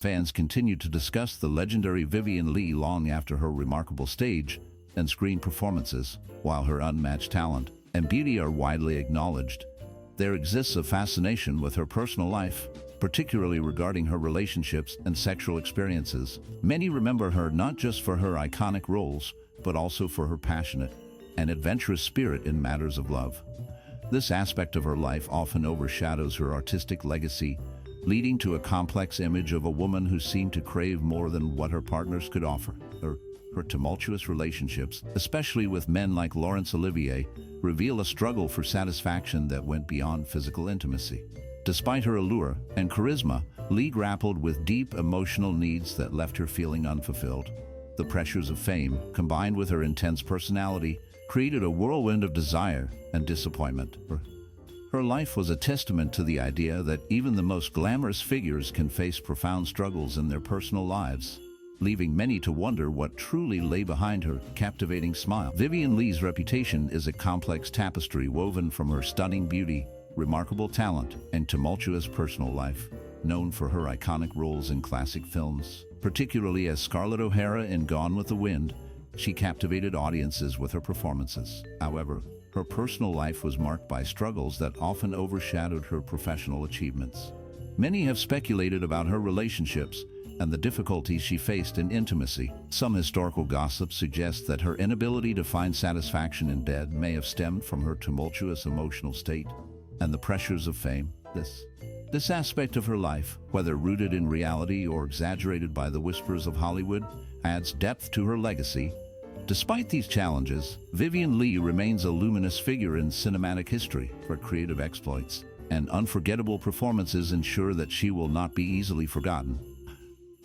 Fans continue to discuss the legendary Vivien Leigh long after her remarkable stage and screen performances. While her unmatched talent and beauty are widely acknowledged, there exists a fascination with her personal life, particularly regarding her relationships and sexual experiences. Many remember her not just for her iconic roles, but also for her passionate and adventurous spirit in matters of love. This aspect of her life often overshadows her artistic legacy, leading to a complex image of a woman who seemed to crave more than what her partners could offer. Her tumultuous relationships, especially with men like Laurence Olivier, reveal a struggle for satisfaction that went beyond physical intimacy. Despite her allure and charisma, Leigh grappled with deep emotional needs that left her feeling unfulfilled. The pressures of fame, combined with her intense personality, created a whirlwind of desire and disappointment. Her life was a testament to the idea that even the most glamorous figures can face profound struggles in their personal lives, leaving many to wonder what truly lay behind her captivating smile. Vivien Leigh's reputation is a complex tapestry woven from her stunning beauty, remarkable talent, and tumultuous personal life. Known for her iconic roles in classic films, particularly as Scarlett O'Hara in Gone with the Wind, she captivated audiences with her performances. However, her personal life was marked by struggles that often overshadowed her professional achievements. Many have speculated about her relationships and the difficulties she faced in intimacy. Some historical gossip suggests that her inability to find satisfaction in bed may have stemmed from her tumultuous emotional state and the pressures of fame. This aspect of her life, whether rooted in reality or exaggerated by the whispers of Hollywood, adds depth to her legacy. Despite these challenges, Vivien Leigh remains a luminous figure in cinematic history. Her creative exploits and unforgettable performances ensure that she will not be easily forgotten.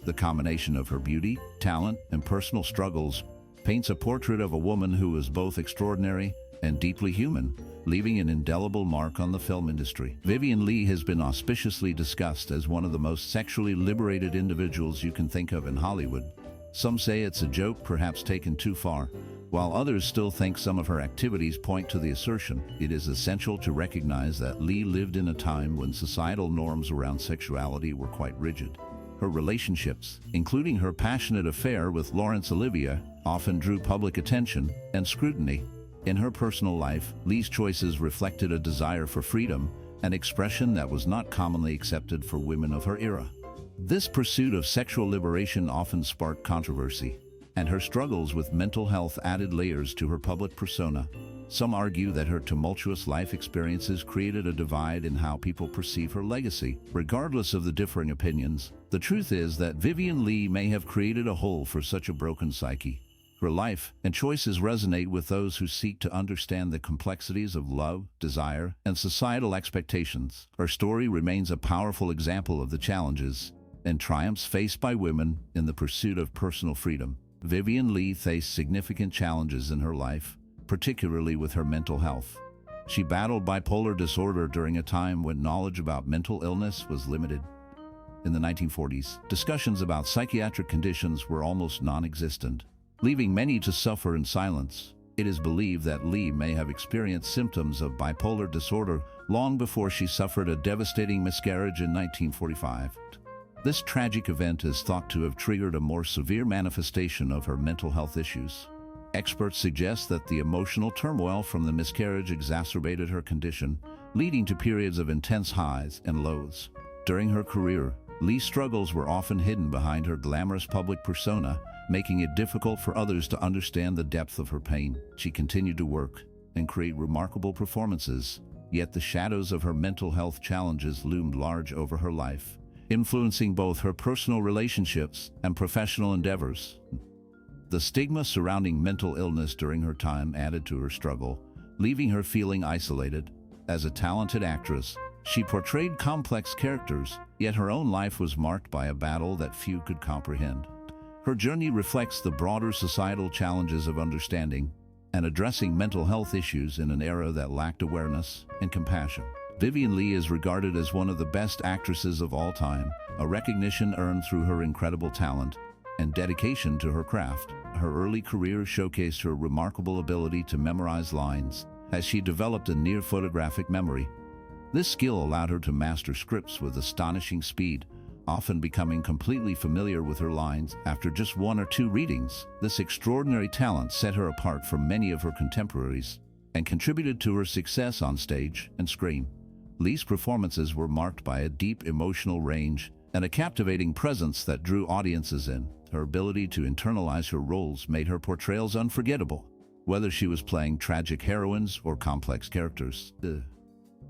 The combination of her beauty, talent, and personal struggles paints a portrait of a woman who is both extraordinary and deeply human, leaving an indelible mark on the film industry. Vivien Leigh has been auspiciously discussed as one of the most sexually liberated individuals you can think of in Hollywood. Some say it's a joke, perhaps taken too far, while others still think some of her activities point to the assertion. It is essential to recognize that Leigh lived in a time when societal norms around sexuality were quite rigid. Her relationships, including her passionate affair with Laurence Olivier, often drew public attention and scrutiny. In her personal life, Leigh's choices reflected a desire for freedom, an expression that was not commonly accepted for women of her era. This pursuit of sexual liberation often sparked controversy, and her struggles with mental health added layers to her public persona. Some argue that her tumultuous life experiences created a divide in how people perceive her legacy. Regardless of the differing opinions, the truth is that Vivien Leigh may have created a whole for such a broken psyche. Her life and choices resonate with those who seek to understand the complexities of love, desire, and societal expectations. Her story remains a powerful example of the challenges and triumphs faced by women in the pursuit of personal freedom. Vivien Leigh faced significant challenges in her life, particularly with her mental health. She battled bipolar disorder during a time when knowledge about mental illness was limited. In the 1940s, discussions about psychiatric conditions were almost non-existent, leaving many to suffer in silence. It is believed that Leigh may have experienced symptoms of bipolar disorder long before she suffered a devastating miscarriage in 1945. This tragic event is thought to have triggered a more severe manifestation of her mental health issues. Experts suggest that the emotional turmoil from the miscarriage exacerbated her condition, leading to periods of intense highs and lows. During her career, Leigh's struggles were often hidden behind her glamorous public persona, making it difficult for others to understand the depth of her pain. She continued to work and create remarkable performances, yet the shadows of her mental health challenges loomed large over her life, influencing both her personal relationships and professional endeavors. The stigma surrounding mental illness during her time added to her struggle, leaving her feeling isolated. As a talented actress, she portrayed complex characters, yet her own life was marked by a battle that few could comprehend. Her journey reflects the broader societal challenges of understanding and addressing mental health issues in an era that lacked awareness and compassion. Vivien Leigh is regarded as one of the best actresses of all time, a recognition earned through her incredible talent and dedication to her craft. Her early career showcased her remarkable ability to memorize lines, as she developed a near photographic memory. This skill allowed her to master scripts with astonishing speed, often becoming completely familiar with her lines after just one or two readings. This extraordinary talent set her apart from many of her contemporaries and contributed to her success on stage and screen. Leigh's performances were marked by a deep emotional range and a captivating presence that drew audiences in. Her ability to internalize her roles made her portrayals unforgettable, whether she was playing tragic heroines or complex characters.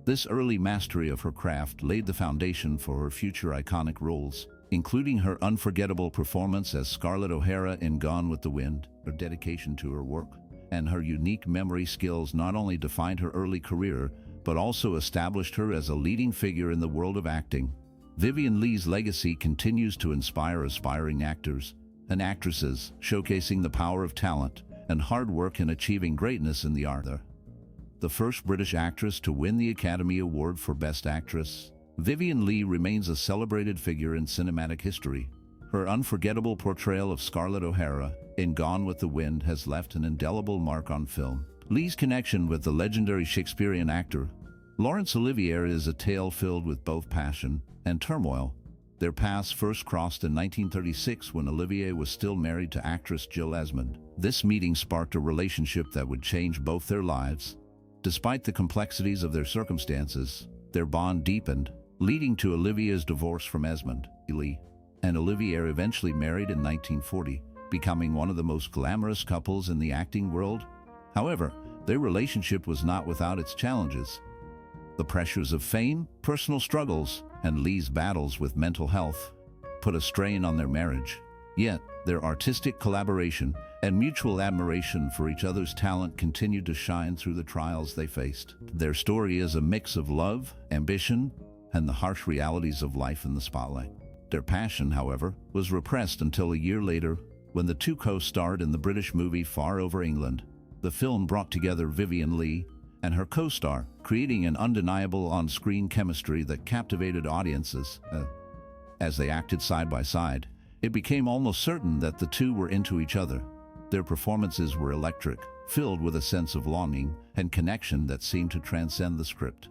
This early mastery of her craft laid the foundation for her future iconic roles, including her unforgettable performance as Scarlett O'Hara in Gone with the Wind. Her dedication to her work and her unique memory skills not only defined her early career, but also established her as a leading figure in the world of acting. Vivien Leigh's legacy continues to inspire aspiring actors and actresses, showcasing the power of talent and hard work in achieving greatness in the art. The first British actress to win the Academy Award for Best Actress, Vivien Leigh remains a celebrated figure in cinematic history. Her unforgettable portrayal of Scarlett O'Hara in Gone with the Wind has left an indelible mark on film. Leigh's connection with the legendary Shakespearean actor Laurence Olivier is a tale filled with both passion and turmoil. Their paths first crossed in 1936 when Olivier was still married to actress Jill Esmond. This meeting sparked a relationship that would change both their lives. Despite the complexities of their circumstances, their bond deepened, leading to Olivier's divorce from Esmond. Leigh and Olivier eventually married in 1940, becoming one of the most glamorous couples in the acting world. However, their relationship was not without its challenges. The pressures of fame, personal struggles, and Leigh's battles with mental health put a strain on their marriage. Yet, their artistic collaboration and mutual admiration for each other's talent continued to shine through the trials they faced. Their story is a mix of love, ambition, and the harsh realities of life in the spotlight. Their passion, however, was repressed until a year later, when the two co-starred in the British movie Far Over England. The film brought together Vivien Leigh and her co-star, creating an undeniable on-screen chemistry that captivated audiences. As they acted side by side, it became almost certain that the two were into each other. Their performances were electric, filled with a sense of longing and connection that seemed to transcend the script.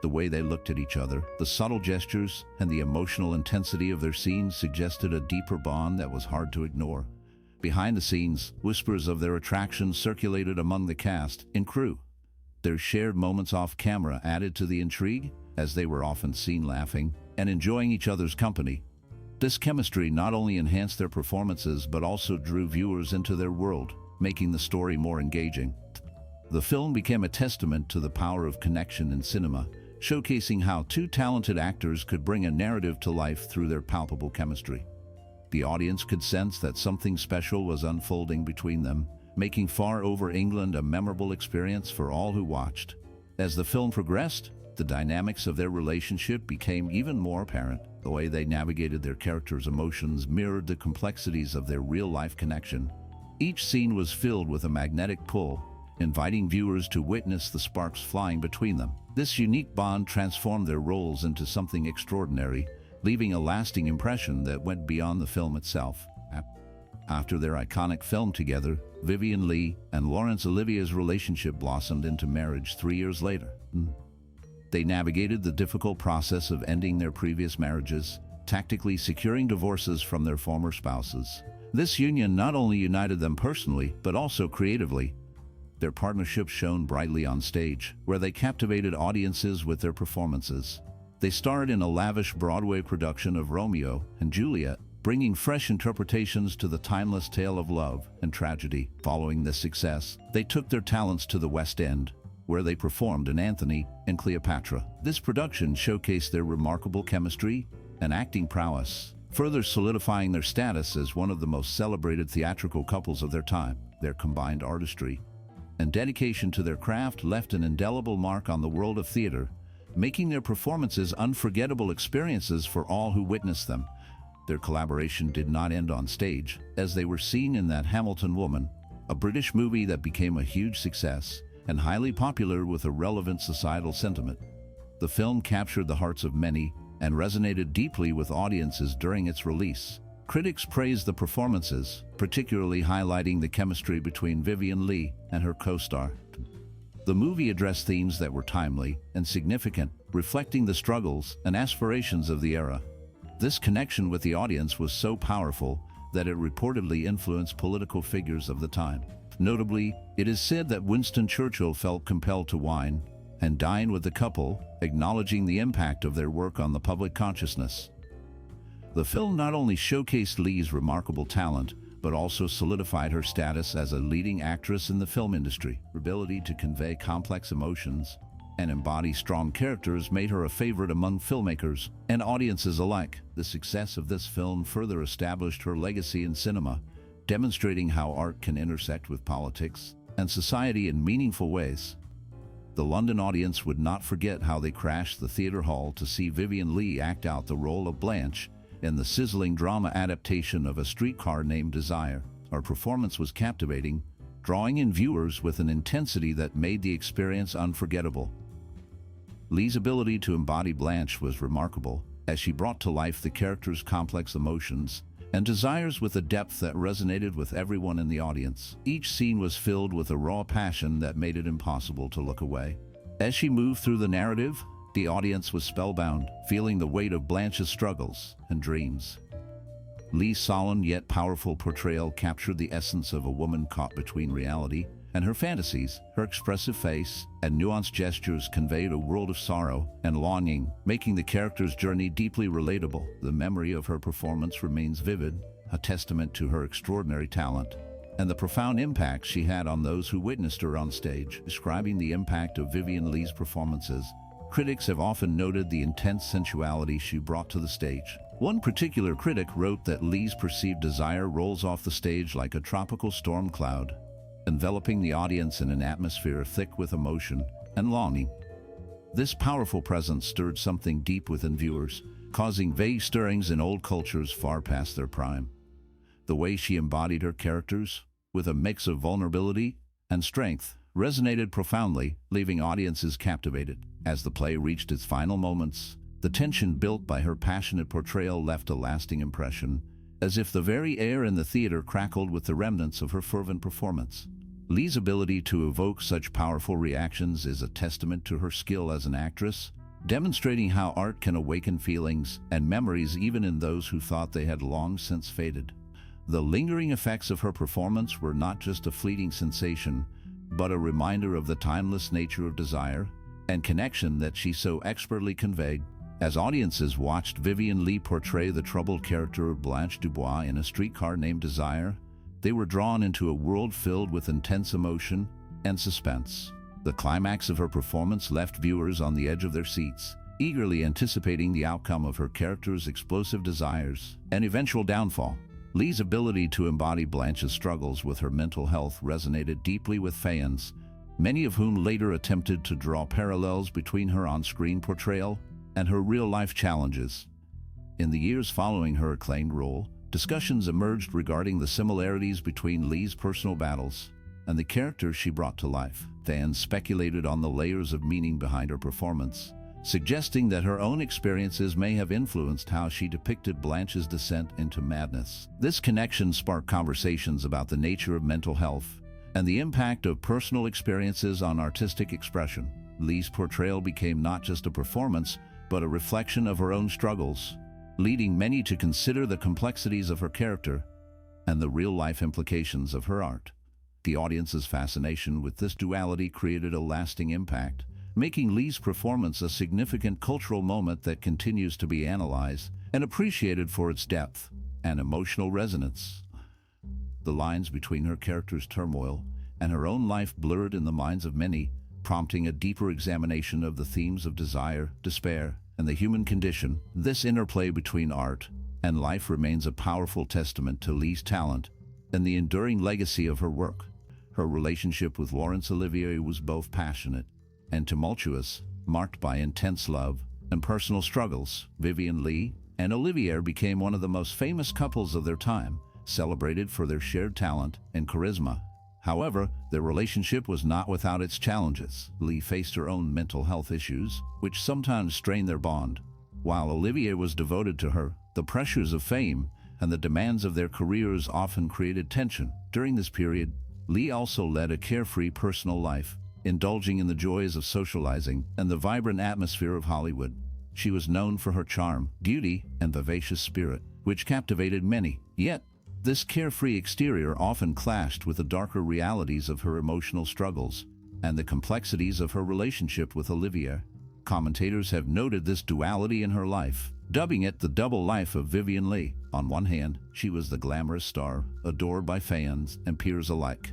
The way they looked at each other, the subtle gestures, and the emotional intensity of their scenes suggested a deeper bond that was hard to ignore. Behind the scenes, whispers of their attraction circulated among the cast and crew. Their shared moments off camera added to the intrigue, as they were often seen laughing and enjoying each other's company. This chemistry not only enhanced their performances but also drew viewers into their world, making the story more engaging. The film became a testament to the power of connection in cinema, showcasing how two talented actors could bring a narrative to life through their palpable chemistry. The audience could sense that something special was unfolding between them, making Far Over England a memorable experience for all who watched. As the film progressed, the dynamics of their relationship became even more apparent. The way they navigated their characters' emotions mirrored the complexities of their real-life connection. Each scene was filled with a magnetic pull, inviting viewers to witness the sparks flying between them. This unique bond transformed their roles into something extraordinary, leaving a lasting impression that went beyond the film itself. After their iconic film together, Vivien Leigh and Laurence Olivier's relationship blossomed into marriage 3 years later. They navigated the difficult process of ending their previous marriages, tactically securing divorces from their former spouses. This union not only united them personally, but also creatively. Their partnership shone brightly on stage, where they captivated audiences with their performances. They starred in a lavish Broadway production of Romeo and Juliet, bringing fresh interpretations to the timeless tale of love and tragedy. Following this success, they took their talents to the West End, where they performed in Antony and Cleopatra. This production showcased their remarkable chemistry and acting prowess, further solidifying their status as one of the most celebrated theatrical couples of their time. Their combined artistry and dedication to their craft left an indelible mark on the world of theater, making their performances unforgettable experiences for all who witnessed them. Their collaboration did not end on stage, as they were seen in That Hamilton Woman, a British movie that became a huge success and highly popular with a relevant societal sentiment. The film captured the hearts of many and resonated deeply with audiences during its release. Critics praised the performances, particularly highlighting the chemistry between Vivien Leigh and her co-star. The movie addressed themes that were timely and significant, reflecting the struggles and aspirations of the era. This connection with the audience was so powerful that it reportedly influenced political figures of the time. Notably, it is said that Winston Churchill felt compelled to wine and dine with the couple, acknowledging the impact of their work on the public consciousness. The film not only showcased Leigh's remarkable talent, but also solidified her status as a leading actress in the film industry. Her ability to convey complex emotions and embody strong characters made her a favorite among filmmakers and audiences alike. The success of this film further established her legacy in cinema, demonstrating how art can intersect with politics and society in meaningful ways. The London audience would not forget how they crashed the theater hall to see Vivien Leigh act out the role of Blanche in the sizzling drama adaptation of A Streetcar Named Desire. Her performance was captivating, drawing in viewers with an intensity that made the experience unforgettable. Leigh's ability to embody Blanche was remarkable, as she brought to life the character's complex emotions and desires with a depth that resonated with everyone in the audience. Each scene was filled with a raw passion that made it impossible to look away. As she moved through the narrative, the audience was spellbound, feeling the weight of Blanche's struggles and dreams. Leigh's solemn yet powerful portrayal captured the essence of a woman caught between reality and her fantasies. Her expressive face and nuanced gestures conveyed a world of sorrow and longing, making the character's journey deeply relatable. The memory of her performance remains vivid, a testament to her extraordinary talent and the profound impact she had on those who witnessed her on stage. Describing the impact of Vivien Leigh's performances, critics have often noted the intense sensuality she brought to the stage. One particular critic wrote that Leigh's perceived desire rolls off the stage like a tropical storm cloud, enveloping the audience in an atmosphere thick with emotion and longing. This powerful presence stirred something deep within viewers, causing vague stirrings in old cultures far past their prime. The way she embodied her characters, with a mix of vulnerability and strength, resonated profoundly, leaving audiences captivated. As the play reached its final moments, the tension built by her passionate portrayal left a lasting impression, as if the very air in the theater crackled with the remnants of her fervent performance. Leigh's ability to evoke such powerful reactions is a testament to her skill as an actress, demonstrating how art can awaken feelings and memories even in those who thought they had long since faded. The lingering effects of her performance were not just a fleeting sensation, but a reminder of the timeless nature of desire and connection that she so expertly conveyed. As audiences watched Vivien Leigh portray the troubled character of Blanche Dubois in A Streetcar Named Desire, they were drawn into a world filled with intense emotion and suspense. The climax of her performance left viewers on the edge of their seats, eagerly anticipating the outcome of her character's explosive desires and eventual downfall. Leigh's ability to embody Blanche's struggles with her mental health resonated deeply with fans, many of whom later attempted to draw parallels between her on-screen portrayal and her real-life challenges. In the years following her acclaimed role, discussions emerged regarding the similarities between Leigh's personal battles and the characters she brought to life. Fans speculated on the layers of meaning behind her performance, suggesting that her own experiences may have influenced how she depicted Blanche's descent into madness. This connection sparked conversations about the nature of mental health and the impact of personal experiences on artistic expression. Leigh's portrayal became not just a performance, but a reflection of her own struggles, leading many to consider the complexities of her character and the real-life implications of her art. The audience's fascination with this duality created a lasting impact, making Leigh's performance a significant cultural moment that continues to be analyzed and appreciated for its depth and emotional resonance. The lines between her character's turmoil and her own life blurred in the minds of many, prompting a deeper examination of the themes of desire, despair, and the human condition. This interplay between art and life remains a powerful testament to Leigh's talent and the enduring legacy of her work. Her relationship with Laurence Olivier was both passionate and tumultuous, marked by intense love and personal struggles. Vivien Leigh and Olivier became one of the most famous couples of their time, celebrated for their shared talent and charisma. However, their relationship was not without its challenges. Leigh faced her own mental health issues, which sometimes strained their bond. While Olivier was devoted to her, the pressures of fame and the demands of their careers often created tension. During this period, Leigh also led a carefree personal life, indulging in the joys of socializing and the vibrant atmosphere of Hollywood. she was known for her charm, beauty, and vivacious spirit, which captivated many. Yet, this carefree exterior often clashed with the darker realities of her emotional struggles and the complexities of her relationship with Olivia. Commentators have noted this duality in her life, dubbing it the double life of Vivien Leigh. On one hand, she was the glamorous star, adored by fans and peers alike.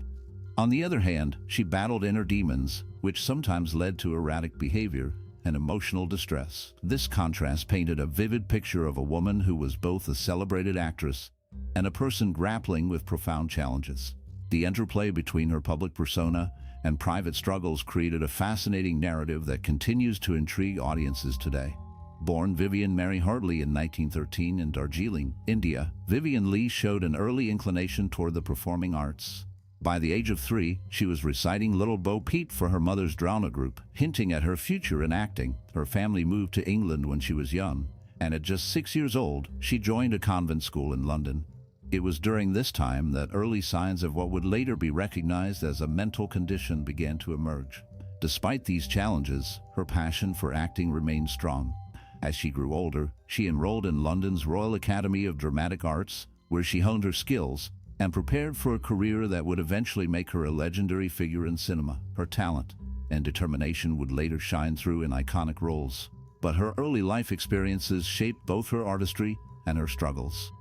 On the other hand, she battled inner demons, which sometimes led to erratic behavior and emotional distress. This contrast painted a vivid picture of a woman who was both a celebrated actress and a person grappling with profound challenges. The interplay between her public persona and private struggles created a fascinating narrative that continues to intrigue audiences today. Born Vivien Mary Hartley in 1913 in Darjeeling, India, Vivien Leigh showed an early inclination toward the performing arts. By the age of 3, she was reciting Little Bo Peep for her mother's drama group, hinting at her future in acting. Her family moved to England when she was young, and at just 6 years old, she joined a convent school in London. It was during this time that early signs of what would later be recognized as a mental condition began to emerge. Despite these challenges, her passion for acting remained strong. As she grew older, she enrolled in London's Royal Academy of Dramatic Arts, where she honed her skills and prepared for a career that would eventually make her a legendary figure in cinema. Her talent and determination would later shine through in iconic roles, but her early life experiences shaped both her artistry and her struggles.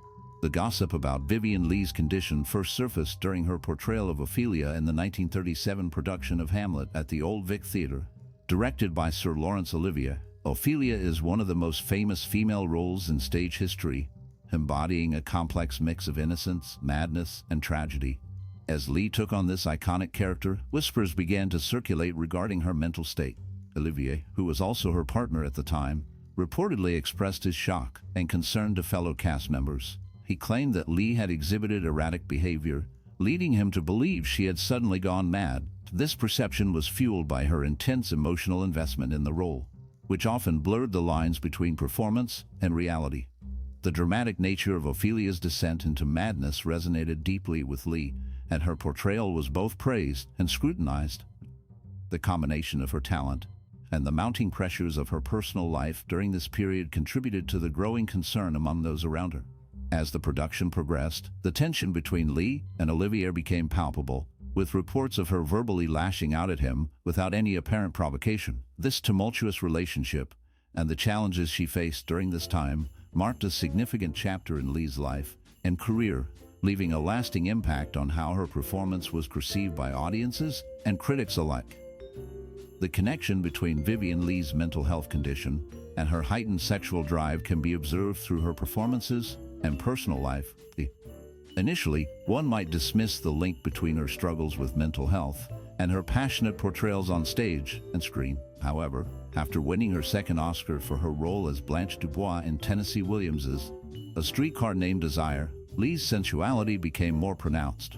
The gossip about Vivien Leigh's condition first surfaced during her portrayal of Ophelia in the 1937 production of Hamlet at the Old Vic Theatre. Directed by Sir Laurence Olivier, Ophelia is one of the most famous female roles in stage history, embodying a complex mix of innocence, madness, and tragedy. As Leigh took on this iconic character, whispers began to circulate regarding her mental state. Olivier, who was also her partner at the time, reportedly expressed his shock and concern to fellow cast members. He claimed that Leigh had exhibited erratic behavior, leading him to believe she had suddenly gone mad. This perception was fueled by her intense emotional investment in the role, which often blurred the lines between performance and reality. The dramatic nature of Ophelia's descent into madness resonated deeply with Leigh, and her portrayal was both praised and scrutinized. The combination of her talent and the mounting pressures of her personal life during this period contributed to the growing concern among those around her. As the production progressed, the tension between Leigh and Olivier became palpable, with reports of her verbally lashing out at him without any apparent provocation. This tumultuous relationship and the challenges she faced during this time marked a significant chapter in Leigh's life and career, leaving a lasting impact on how her performance was perceived by audiences and critics alike. The connection between Vivien Leigh's mental health condition and her heightened sexual drive can be observed through her performances and personal life. Initially, one might dismiss the link between her struggles with mental health and her passionate portrayals on stage and screen. However, after winning her second Oscar for her role as Blanche Dubois in Tennessee Williams's A Streetcar Named Desire, Leigh's sensuality became more pronounced.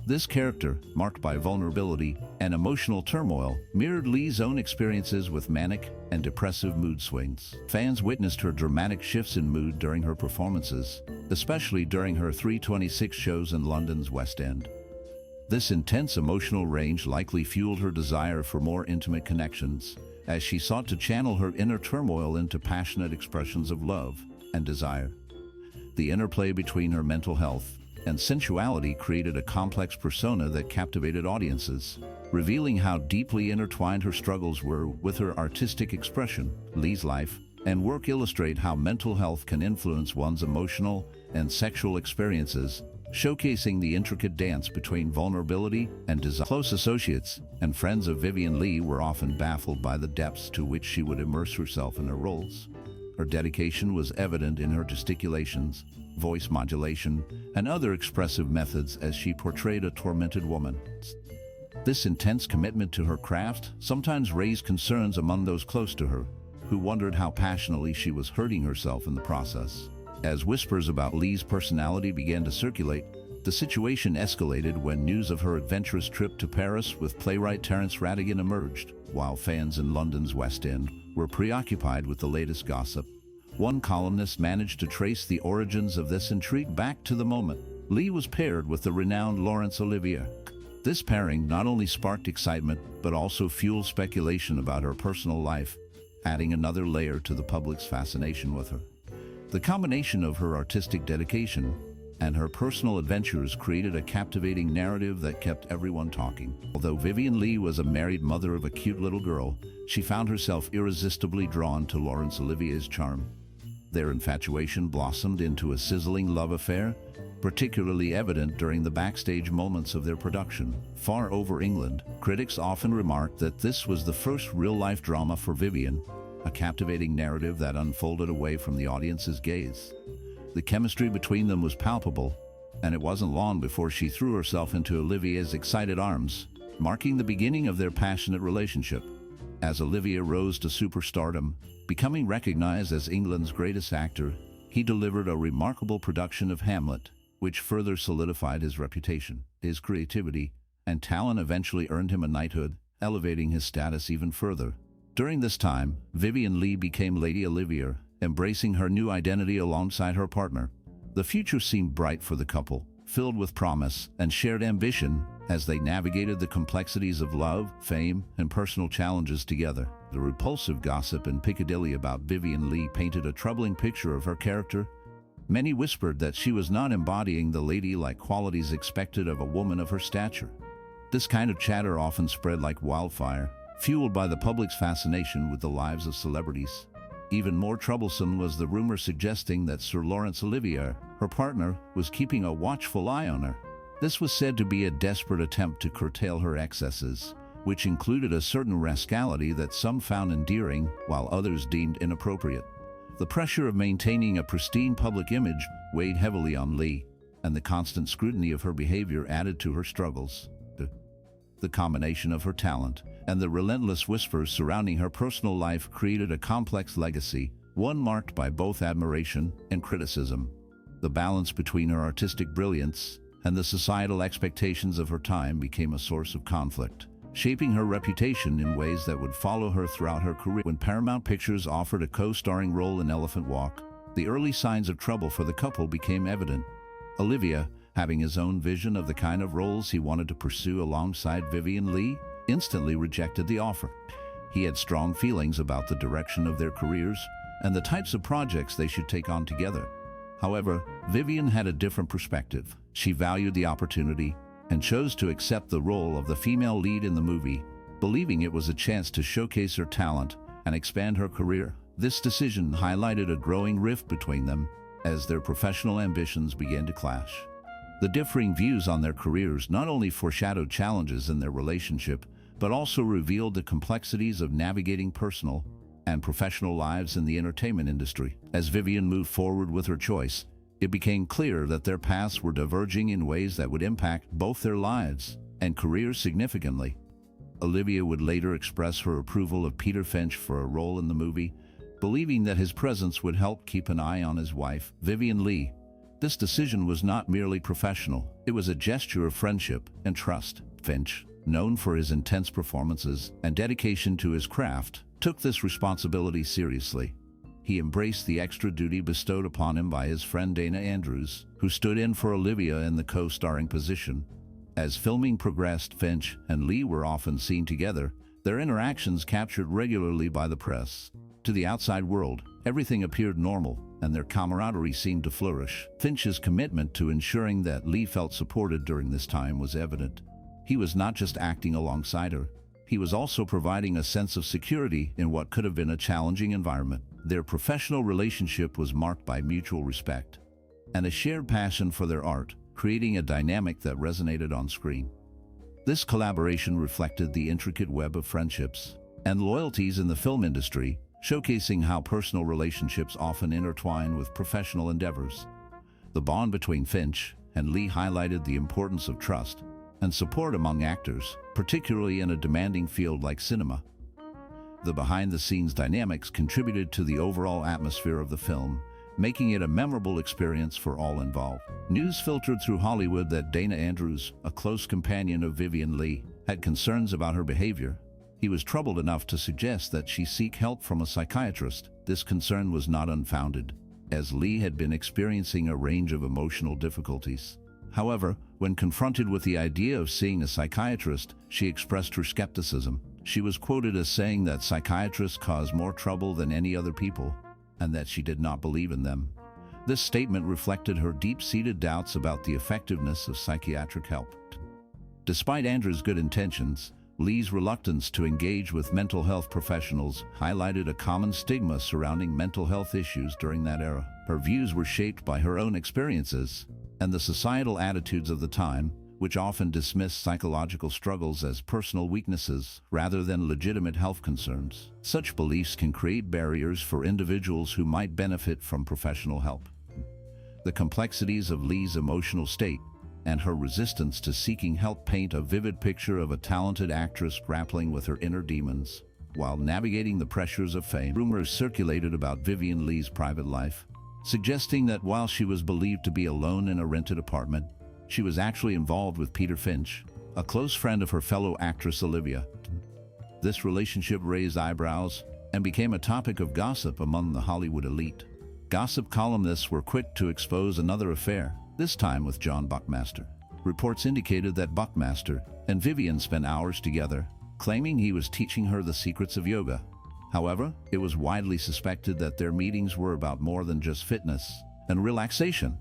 This character, marked by vulnerability and emotional turmoil, mirrored Leigh's own experiences with manic and depressive mood swings. Fans witnessed her dramatic shifts in mood during her performances, especially during her 326 shows in London's West End. This intense emotional range likely fueled her desire for more intimate connections, as she sought to channel her inner turmoil into passionate expressions of love and desire. The interplay between her mental health and sensuality created a complex persona that captivated audiences, revealing how deeply intertwined her struggles were with her artistic expression. Leigh's life and work illustrate how mental health can influence one's emotional and sexual experiences, showcasing the intricate dance between vulnerability and desire. Close associates and friends of Vivien Leigh were often baffled by the depths to which she would immerse herself in her roles. Her dedication was evident in her gesticulations, voice modulation, and other expressive methods as she portrayed a tormented woman. This intense commitment to her craft sometimes raised concerns among those close to her, who wondered how passionately she was hurting herself in the process. As whispers about Leigh's personality began to circulate, the situation escalated when news of her adventurous trip to Paris with playwright Terence Rattigan emerged. While fans in London's West End were preoccupied with the latest gossip, one columnist managed to trace the origins of this intrigue back to the moment Leigh was paired with the renowned Laurence Olivier. This pairing not only sparked excitement, but also fueled speculation about her personal life adding another layer to the public's fascination with her. The combination of her artistic dedication and her personal adventures created a captivating narrative that kept everyone talking. Although Vivien Leigh was a married mother of a cute little girl, she found herself irresistibly drawn to Laurence Olivier's charm. Their infatuation blossomed into a sizzling love affair, particularly evident during the backstage moments of their production. Far over England, critics often remarked that this was the first real-life drama for Vivien, a captivating narrative that unfolded away from the audience's gaze. The chemistry between them was palpable, and it wasn't long before she threw herself into Olivier's excited arms, marking the beginning of their passionate relationship. As Olivier rose to superstardom, becoming recognized as England's greatest actor, he delivered a remarkable production of Hamlet, which further solidified his reputation. His creativity and talent eventually earned him a knighthood, elevating his status even further. During this time, Vivien Leigh became Lady Olivier, embracing her new identity alongside her partner. The future seemed bright for the couple, filled with promise and shared ambition as they navigated the complexities of love, fame, and personal challenges together. The repulsive gossip in Piccadilly about Vivien Leigh painted a troubling picture of her character. Many whispered that she was not embodying the ladylike qualities expected of a woman of her stature. This kind of chatter often spread like wildfire, fueled by the public's fascination with the lives of celebrities. Even more troublesome was the rumor suggesting that Sir Laurence Olivier, her partner, was keeping a watchful eye on her. This was said to be a desperate attempt to curtail her excesses, which included a certain rascality that some found endearing while others deemed inappropriate. The pressure of maintaining a pristine public image weighed heavily on Leigh, and the constant scrutiny of her behavior added to her struggles. The combination of her talent and the relentless whispers surrounding her personal life created a complex legacy, one marked by both admiration and criticism. The balance between her artistic brilliance and the societal expectations of her time became a source of conflict, shaping her reputation in ways that would follow her throughout her career. When Paramount Pictures offered a co-starring role in Elephant Walk, the early signs of trouble for the couple became evident. Olivier, having his own vision of the kind of roles he wanted to pursue alongside Vivien Leigh, instantly rejected the offer. He had strong feelings about the direction of their careers and the types of projects they should take on together. However, Vivien had a different perspective. She valued the opportunity and chose to accept the role of the female lead in the movie, believing it was a chance to showcase her talent and expand her career. This decision highlighted a growing rift between them as their professional ambitions began to clash. The differing views on their careers not only foreshadowed challenges in their relationship, but also revealed the complexities of navigating personal and professional lives in the entertainment industry. As Vivien moved forward with her choice, it became clear that their paths were diverging in ways that would impact both their lives and careers significantly. Olivia would later express her approval of Peter Finch for a role in the movie, believing that his presence would help keep an eye on his wife, Vivien Leigh. This decision was not merely professional, it was a gesture of friendship and trust. Finch, known for his intense performances and dedication to his craft, took this responsibility seriously. He embraced the extra duty bestowed upon him by his friend Dana Andrews, who stood in for Olivia in the co-starring position. As filming progressed, Finch and Leigh were often seen together, their interactions captured regularly by the press. To the outside world, everything appeared normal, and their camaraderie seemed to flourish. Finch's commitment to ensuring that Leigh felt supported during this time was evident. He was not just acting alongside her, he was also providing a sense of security in what could have been a challenging environment. Their professional relationship was marked by mutual respect and a shared passion for their art, creating a dynamic that resonated on screen. This collaboration reflected the intricate web of friendships and loyalties in the film industry, showcasing how personal relationships often intertwine with professional endeavors. The bond between Finch and Leigh highlighted the importance of trust and support among actors, particularly in a demanding field like cinema. The behind-the-scenes dynamics contributed to the overall atmosphere of the film, making it a memorable experience for all involved. News filtered through Hollywood that Dana Andrews, a close companion of Vivien Leigh, had concerns about her behavior. He was troubled enough to suggest that she seek help from a psychiatrist. This concern was not unfounded, as Leigh had been experiencing a range of emotional difficulties. However, when confronted with the idea of seeing a psychiatrist, she expressed her skepticism. She was quoted as saying that psychiatrists cause more trouble than any other people, and that she did not believe in them. This statement reflected her deep-seated doubts about the effectiveness of psychiatric help. Despite Andrew's good intentions, Leigh's reluctance to engage with mental health professionals highlighted a common stigma surrounding mental health issues during that era. Her views were shaped by her own experiences and the societal attitudes of the time, which often dismissed psychological struggles as personal weaknesses rather than legitimate health concerns. Such beliefs can create barriers for individuals who might benefit from professional help. The complexities of Leigh's emotional state and her resistance to seeking help paint a vivid picture of a talented actress grappling with her inner demons. While navigating the pressures of fame, rumors circulated about Vivien Leigh's private life, suggesting that while she was believed to be alone in a rented apartment, she was actually involved with Peter Finch, a close friend of her fellow actress Olivia. This relationship raised eyebrows and became a topic of gossip among the Hollywood elite. Gossip columnists were quick to expose another affair, this time with John Buckmaster. Reports indicated that Buckmaster and Vivien spent hours together, claiming he was teaching her the secrets of yoga. However, it was widely suspected that their meetings were about more than just fitness and relaxation.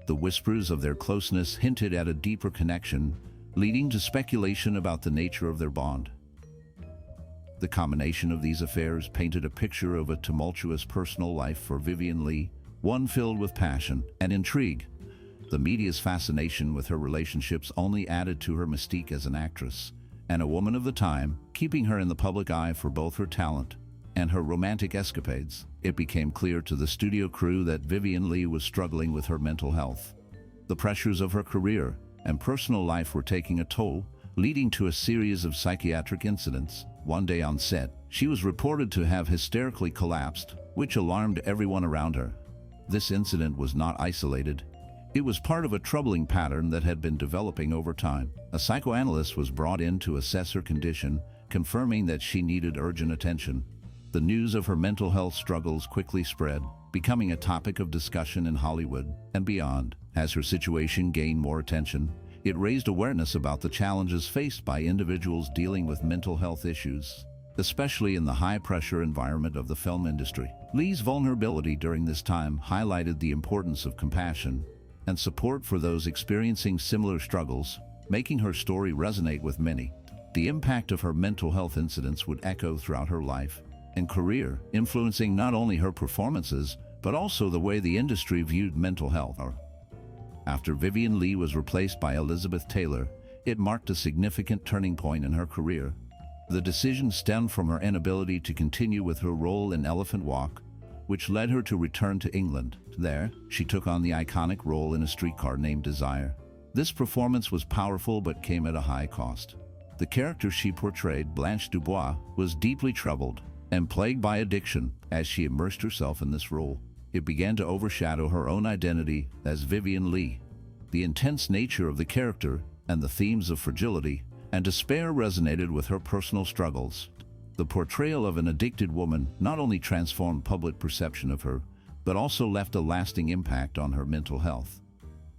The whispers of their closeness hinted at a deeper connection, leading to speculation about the nature of their bond. The combination of these affairs painted a picture of a tumultuous personal life for Vivien Leigh, one filled with passion and intrigue. The media's fascination with her relationships only added to her mystique as an actress and a woman of the time, keeping her in the public eye for both her talent and her romantic escapades. It became clear to the studio crew that Vivien Leigh was struggling with her mental health. The pressures of her career and personal life were taking a toll, leading to a series of psychiatric incidents. One day on set, she was reported to have hysterically collapsed, which alarmed everyone around her. This incident was not isolated. It was part of a troubling pattern that had been developing over time. A psychoanalyst was brought in to assess her condition, confirming that she needed urgent attention. The news of her mental health struggles quickly spread, becoming a topic of discussion in Hollywood and beyond. As her situation gained more attention, it raised awareness about the challenges faced by individuals dealing with mental health issues, especially in the high-pressure environment of the film industry. Leigh's vulnerability during this time highlighted the importance of compassion and support for those experiencing similar struggles, making her story resonate with many. The impact of her mental health incidents would echo throughout her life and career, influencing not only her performances, but also the way the industry viewed mental health. After Vivien Leigh was replaced by Elizabeth Taylor, it marked a significant turning point in her career. The decision stemmed from her inability to continue with her role in Elephant Walk, which led her to return to England. There, she took on the iconic role in A Streetcar Named Desire. This performance was powerful but came at a high cost. The character she portrayed, Blanche Dubois, was deeply troubled and plagued by addiction. As she immersed herself in this role, it began to overshadow her own identity as Vivien Leigh. The intense nature of the character and the themes of fragility and despair resonated with her personal struggles. The portrayal of an addicted woman not only transformed public perception of her, but also left a lasting impact on her mental health.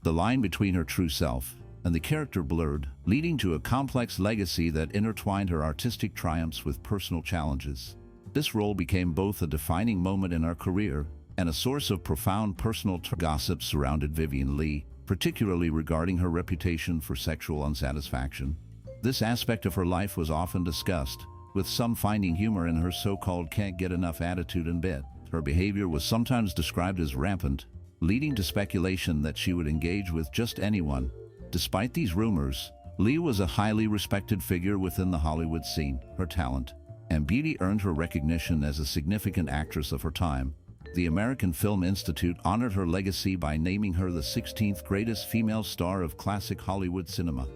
The line between her true self and the character blurred, leading to a complex legacy that intertwined her artistic triumphs with personal challenges. This role became both a defining moment in her career and a source of profound personal gossip surrounded Vivien Leigh, particularly regarding her reputation for sexual unsatisfaction. This aspect of her life was often discussed, with some finding humor in her so-called can't-get-enough attitude in bed. Her behavior was sometimes described as rampant, leading to speculation that she would engage with just anyone. Despite these rumors, Leigh was a highly respected figure within the Hollywood scene. Her talent and beauty earned her recognition as a significant actress of her time. The American Film Institute honored her legacy by naming her the 16th greatest female star of classic Hollywood cinema.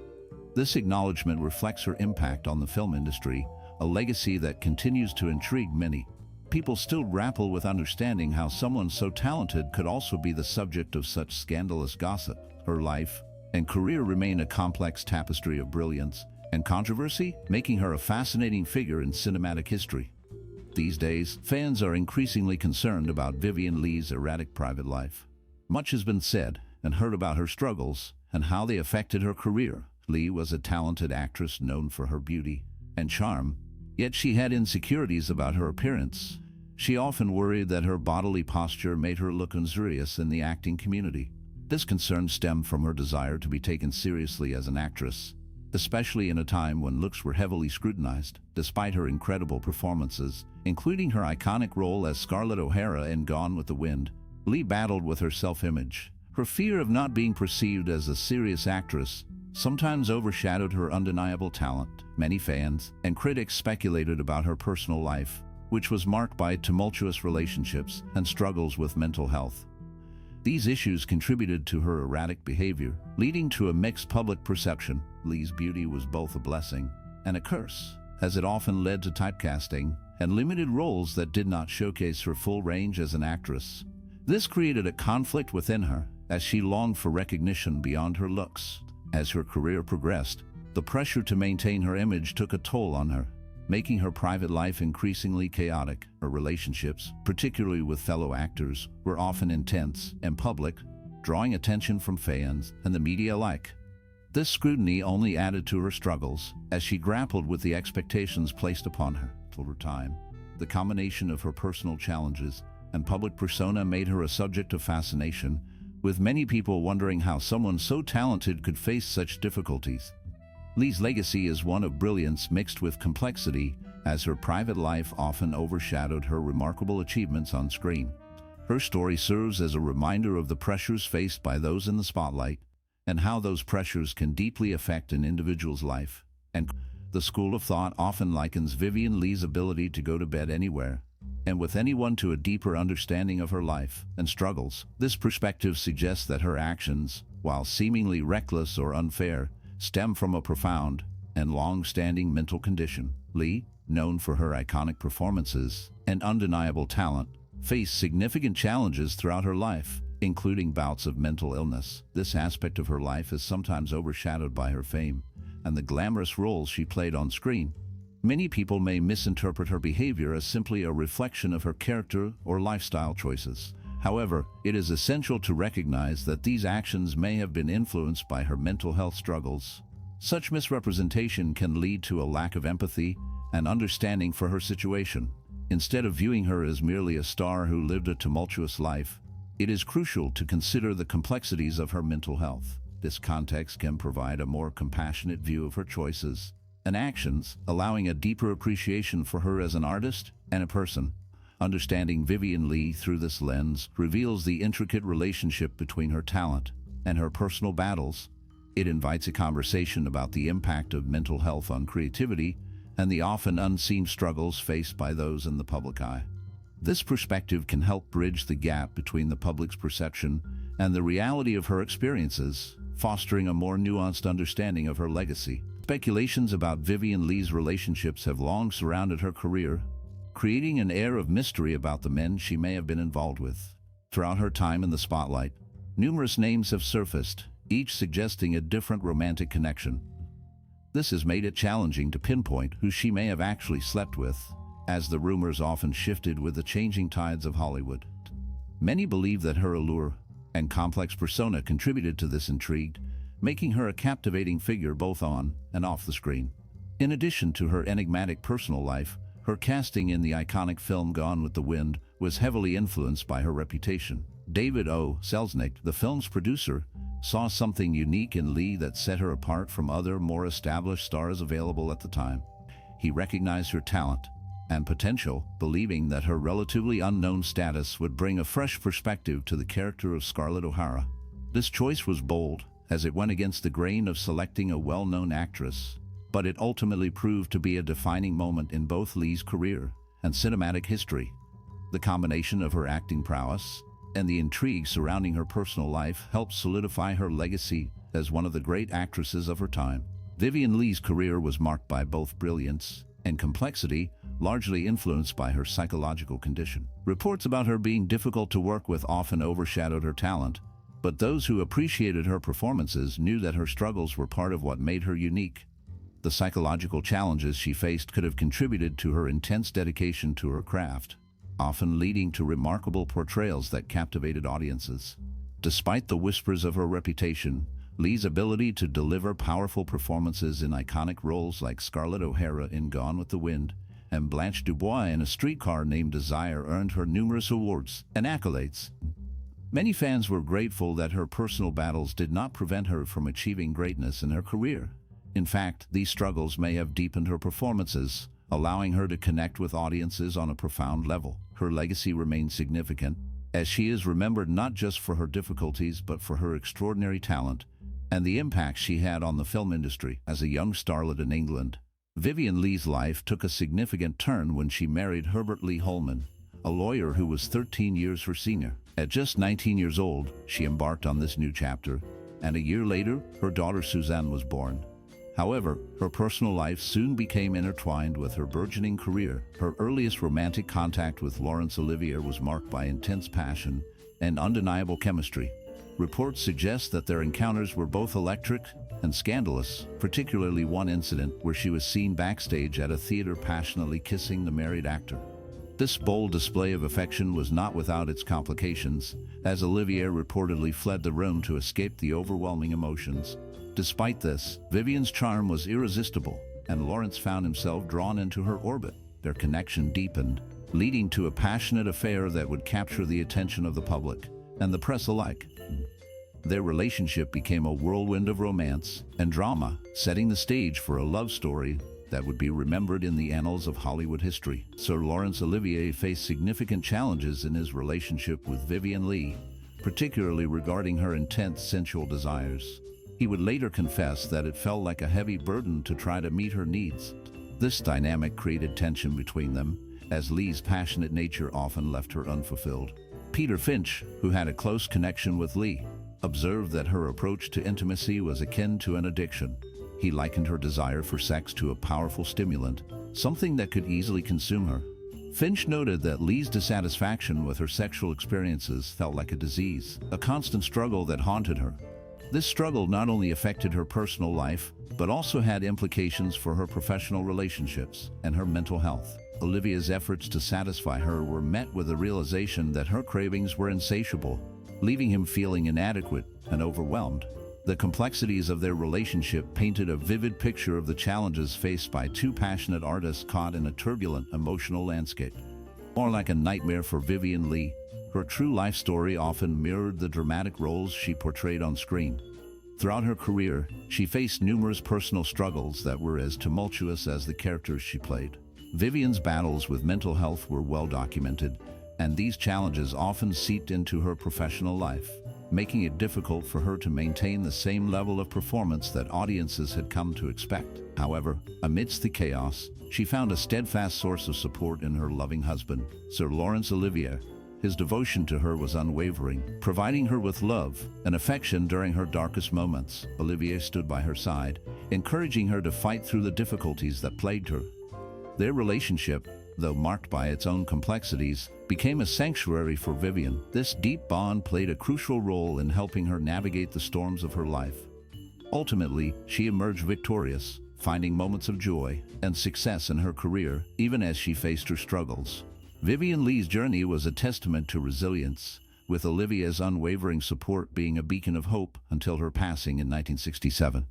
This acknowledgement reflects her impact on the film industry, a legacy that continues to intrigue many. People still grapple with understanding how someone so talented could also be the subject of such scandalous gossip. Her life and career remain a complex tapestry of brilliance and controversy, making her a fascinating figure in cinematic history. These days, fans are increasingly concerned about Vivien Leigh's erratic private life. Much has been said and heard about her struggles and how they affected her career. Leigh was a talented actress known for her beauty and charm, Yet she had insecurities about her appearance. She often worried that her bodily posture made her look unserious in the acting community. This concern stemmed from her desire to be taken seriously as an actress, especially in a time when looks were heavily scrutinized. Despite her incredible performances, including her iconic role as Scarlett O'Hara in Gone with the Wind, Leigh battled with her self-image. Her fear of not being perceived as a serious actress sometimes overshadowed her undeniable talent. Many fans and critics speculated about her personal life, which was marked by tumultuous relationships and struggles with mental health. These issues contributed to her erratic behavior, leading to a mixed public perception. Leigh's beauty was both a blessing and a curse, as it often led to typecasting and limited roles that did not showcase her full range as an actress. This created a conflict within her, as she longed for recognition beyond her looks. As her career progressed, the pressure to maintain her image took a toll on her, making her private life increasingly chaotic. Her relationships, particularly with fellow actors, were often intense and public, drawing attention from fans and the media alike. This scrutiny only added to her struggles as she grappled with the expectations placed upon her. Over time, the combination of her personal challenges and public persona made her a subject of fascination, with many people wondering how someone so talented could face such difficulties. Leigh's legacy is one of brilliance mixed with complexity, as her private life often overshadowed her remarkable achievements on screen. Her story serves as a reminder of the pressures faced by those in the spotlight and how those pressures can deeply affect an individual's life. And the school of thought often likens Vivien Leigh's ability to go to bed anywhere and with anyone to a deeper understanding of her life and struggles. This perspective suggests that her actions, while seemingly reckless or unfair, stem from a profound and long-standing mental condition. Leigh, known for her iconic performances and undeniable talent, faced significant challenges throughout her life, including bouts of mental illness. This aspect of her life is sometimes overshadowed by her fame and the glamorous roles she played on screen. Many people may misinterpret her behavior as simply a reflection of her character or lifestyle choices. However, it is essential to recognize that these actions may have been influenced by her mental health struggles. Such misrepresentation can lead to a lack of empathy and understanding for her situation. Instead of viewing her as merely a star who lived a tumultuous life, it is crucial to consider the complexities of her mental health. This context can provide a more compassionate view of her choices and actions, allowing a deeper appreciation for her as an artist and a person. Understanding Vivien Leigh through this lens reveals the intricate relationship between her talent and her personal battles. It invites a conversation about the impact of mental health on creativity and the often unseen struggles faced by those in the public eye. This perspective can help bridge the gap between the public's perception and the reality of her experiences, fostering a more nuanced understanding of her legacy. Speculations about Vivien Leigh's relationships have long surrounded her career, creating an air of mystery about the men she may have been involved with. Throughout her time in the spotlight, numerous names have surfaced, each suggesting a different romantic connection. This has made it challenging to pinpoint who she may have actually slept with, as the rumors often shifted with the changing tides of Hollywood. Many believe that her allure and complex persona contributed to this intrigue, making her a captivating figure both on and off the screen. In addition to her enigmatic personal life, her casting in the iconic film Gone with the Wind was heavily influenced by her reputation. David O. Selznick, the film's producer, saw something unique in Leigh that set her apart from other, more established stars available at the time. He recognized her talent and potential, believing that her relatively unknown status would bring a fresh perspective to the character of Scarlett O'Hara. This choice was bold, as it went against the grain of selecting a well-known actress, but it ultimately proved to be a defining moment in both Leigh's career and cinematic history. The combination of her acting prowess and the intrigue surrounding her personal life helped solidify her legacy as one of the great actresses of her time. Vivien Leigh's career was marked by both brilliance and complexity, largely influenced by her psychological condition. Reports about her being difficult to work with often overshadowed her talent, but those who appreciated her performances knew that her struggles were part of what made her unique. The psychological challenges she faced could have contributed to her intense dedication to her craft, often leading to remarkable portrayals that captivated audiences. Despite the whispers of her reputation, Leigh's ability to deliver powerful performances in iconic roles like Scarlett O'Hara in Gone with the Wind and Blanche Dubois in A Streetcar Named Desire earned her numerous awards and accolades. Many fans were grateful that her personal battles did not prevent her from achieving greatness in her career. In fact, these struggles may have deepened her performances, allowing her to connect with audiences on a profound level. Her legacy remains significant, as she is remembered not just for her difficulties but for her extraordinary talent and the impact she had on the film industry. As a young starlet in England, Vivien Leigh's life took a significant turn when she married Herbert Lee Holman, a lawyer who was 13 years her senior. At just 19 years old, she embarked on this new chapter, and a year later, her daughter Suzanne was born. However, her personal life soon became intertwined with her burgeoning career. Her earliest romantic contact with Laurence Olivier was marked by intense passion and undeniable chemistry. Reports suggest that their encounters were both electric and scandalous, particularly one incident where she was seen backstage at a theater passionately kissing the married actor. This bold display of affection was not without its complications, as Olivier reportedly fled the room to escape the overwhelming emotions. Despite this, Vivien's charm was irresistible, and Laurence found himself drawn into her orbit. Their connection deepened, leading to a passionate affair that would capture the attention of the public and the press alike. Their relationship became a whirlwind of romance and drama, setting the stage for a love story that would be remembered in the annals of Hollywood history. Sir Laurence Olivier faced significant challenges in his relationship with Vivien Leigh, particularly regarding her intense sensual desires. He would later confess that it felt like a heavy burden to try to meet her needs. This dynamic created tension between them, as Leigh's passionate nature often left her unfulfilled. Peter Finch, who had a close connection with Leigh, observed that her approach to intimacy was akin to an addiction. He likened her desire for sex to a powerful stimulant, something that could easily consume her. Finch noted that Leigh's dissatisfaction with her sexual experiences felt like a disease, a constant struggle that haunted her. This struggle not only affected her personal life, but also had implications for her professional relationships and her mental health. Olivia's efforts to satisfy her were met with the realization that her cravings were insatiable, leaving him feeling inadequate and overwhelmed. The complexities of their relationship painted a vivid picture of the challenges faced by two passionate artists caught in a turbulent emotional landscape. More like a nightmare for Vivien Leigh, her true life story often mirrored the dramatic roles she portrayed on screen. Throughout her career, she faced numerous personal struggles that were as tumultuous as the characters she played. Vivien's battles with mental health were well documented, and these challenges often seeped into her professional life, making it difficult for her to maintain the same level of performance that audiences had come to expect. However, amidst the chaos, she found a steadfast source of support in her loving husband, Sir Laurence Olivier. His devotion to her was unwavering, providing her with love and affection during her darkest moments. Olivier stood by her side, encouraging her to fight through the difficulties that plagued her. Their relationship, though marked by its own complexities, became a sanctuary for Vivien. This deep bond played a crucial role in helping her navigate the storms of her life. Ultimately, she emerged victorious, finding moments of joy and success in her career, even as she faced her struggles. Vivien Leigh's journey was a testament to resilience, with Olivier's unwavering support being a beacon of hope until her passing in 1967.